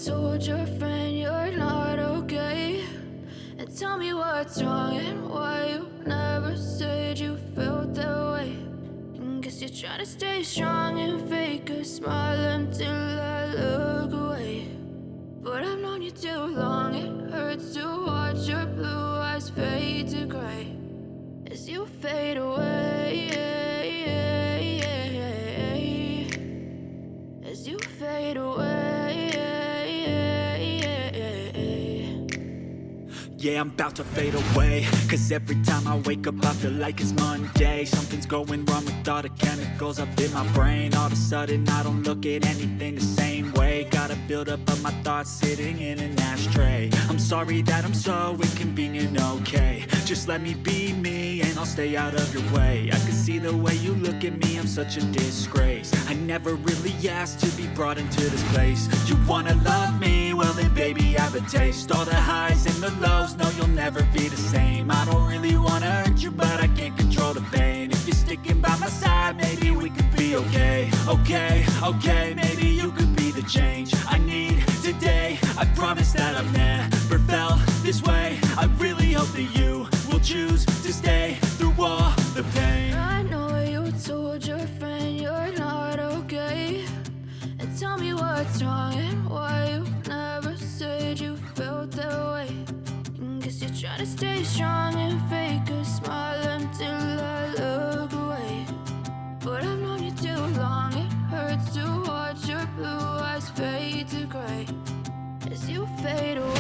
told your friend you're not okay, and tell me what's wrong and why you never said you felt that way. And guess you're trying to stay strong and fake a smile until I look away. But I've known you too long, it hurts to watch your blue eyes fade to gray as you fade away, as you fade away. Yeah, I'm about to fade away, cause every time I wake up I feel like it's Monday. Something's going wrong with all the chemicals up in my brain. All of a sudden I don't look at anything the same way. Gotta build up of my thoughts sitting in an ashtray. I'm sorry that I'm so inconvenient, okay. Just let me be me and I'll stay out of your way. I can see the way you look at me, I'm such a disgrace. I never really asked to be brought into this place. You wanna love me? Well then baby, have a taste. All the highs and the lows, no, you'll never be the same. I don't really wanna hurt you, but I can't control the pain. If you're sticking by my side, maybe we could be okay. Okay, maybe you could be the change I need today. I promise that I've never felt this way. I really hope that you will choose to stay through all the pain. I know you told your friend you're not okay, and tell me what's wrong and why you never said you felt that way. Guess you're trying to stay strong and fake a smile until I look away. But I've known you too long, it hurts to watch your blue eyes fade to gray as you fade away,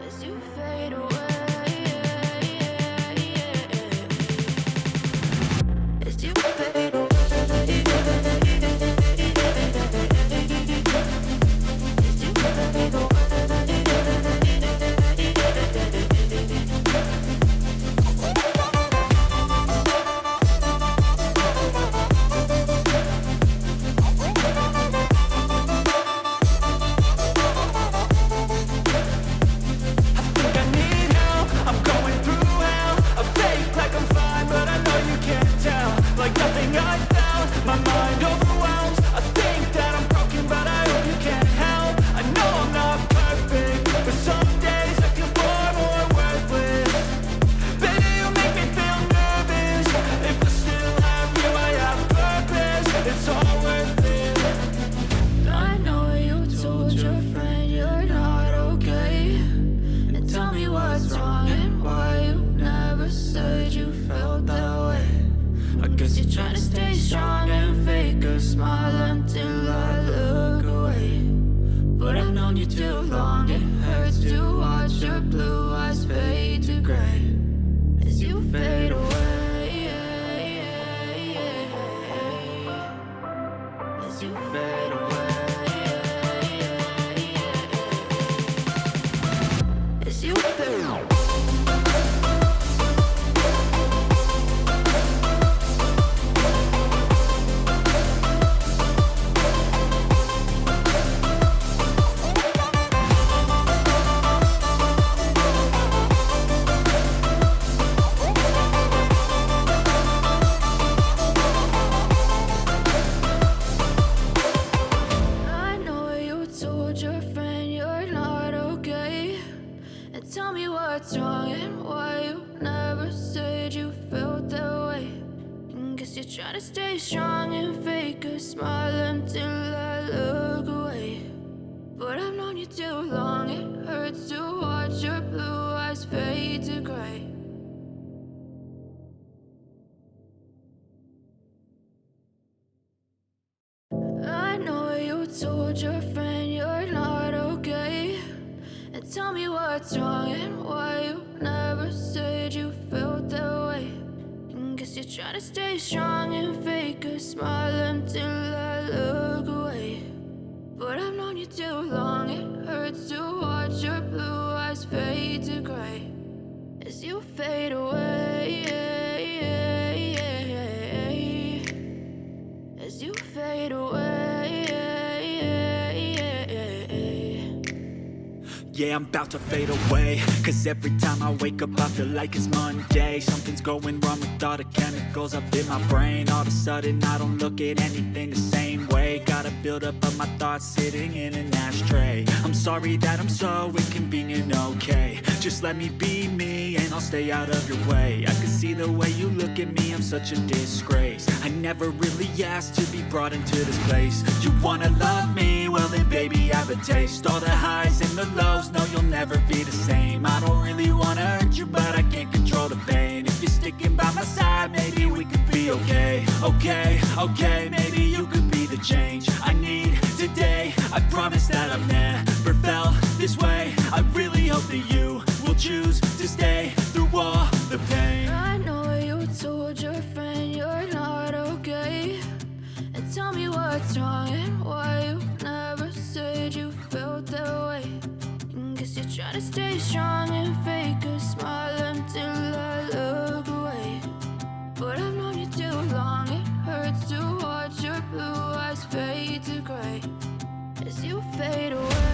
as you fade away, as you fade away. Told your friend you're not okay, and tell me what's wrong and why you never said you felt that way. And guess you're trying to stay strong and fake a smile until I look away. But I've known you too long, it hurts to watch your blue eyes fade to gray as you fade away, as you fade away. Yeah, I'm about to fade away, cause every time I wake up I feel like it's Monday. Something's going wrong with all the chemicals up in my brain. All of a sudden I don't look at anything the same way. Gotta build up of my thoughts sitting in an ashtray. I'm sorry that I'm so inconvenient, okay. Just let me be me and I'll stay out of your way. I can see the way you look at me, I'm such a disgrace. I never really asked to be brought into this place. You wanna love me? Well then baby have a taste. All the highs and the lows, no you'll never be the same. I don't really wanna hurt you but I can't control the pain. If you're sticking by my side, maybe we could be okay. Okay, maybe you could be the change I need today. I promise that I've never felt this way. I really hope that you will choose to stay through all the pain. I know you told your friend you're not okay, and tell me what's wrong and why you never said you felt that way. Guess you're trying to stay strong and fake a smile until I look away. But I've known you too long, it hurts to watch your blue eyes fade to gray as you fade away.